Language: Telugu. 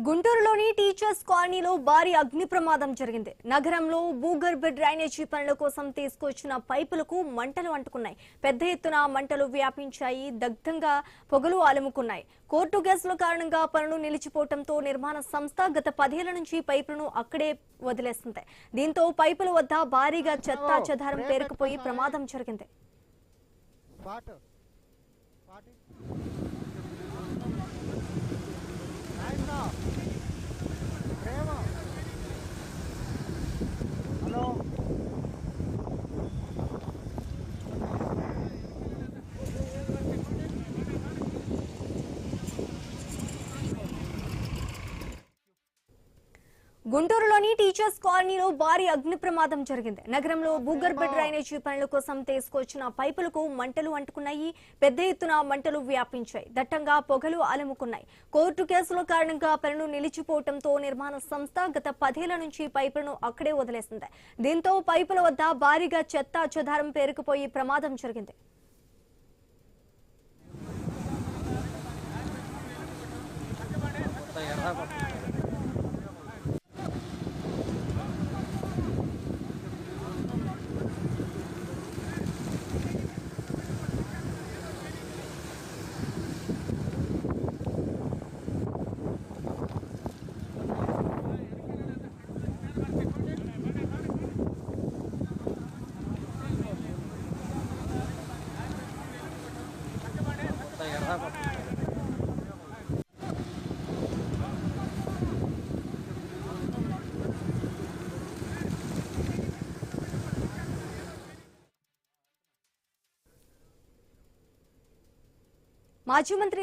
గుంటూరులోని టీచర్స్ కాలనీలో భారీ అగ్ని ప్రమాదం జరిగింది. నగరంలో భూగర్భ డ్రైనేజీ పనుల కోసం తీసుకొచ్చిన పైపులకు మంటలు అంటుకున్నాయి. పెద్ద ఎత్తున మంటలు వ్యాపించాయి. దగ్ధంగా పొగలు అలుముకున్నాయి. కోర్టు కేసుల కారణంగా పనులు నిలిచిపోవడంతో నిర్మాణ సంస్థ గత 10 ఏళ్ల నుంచి పైపులను అక్కడే వదిలేస్తుంది. దీంతో పైపుల వద్ద భారీగా చెత్తా చెదారం పేరుకుపోయి ప్రమాదం జరిగింది. హలో గుంటూరులోని టీచర్స్ కాలనీలో భారీ అగ్ని ప్రమాదం జరిగింది. నగరంలో భూగర్భ డ్రైనేజీ పనుల కోసం తీసుకొచ్చిన పైపులకు మంటలు అంటుకున్నాయి. పెద్ద ఎత్తున మంటలు వ్యాపించాయి. దట్టంగా పొగలు అలుముకున్నాయి. కోర్టు కేసుల కారణంగా పనులు నిలిచిపోవడంతో నిర్మాణ సంస్థ గత 10 ఏళ్ల నుంచి పైపులను అక్కడే వదిలేసింది. దీంతో పైపుల వద్ద భారీగా చెత్తా చెదారం పేరుకుపోయి ప్రమాదం జరిగింది. మాజీ మంత్రి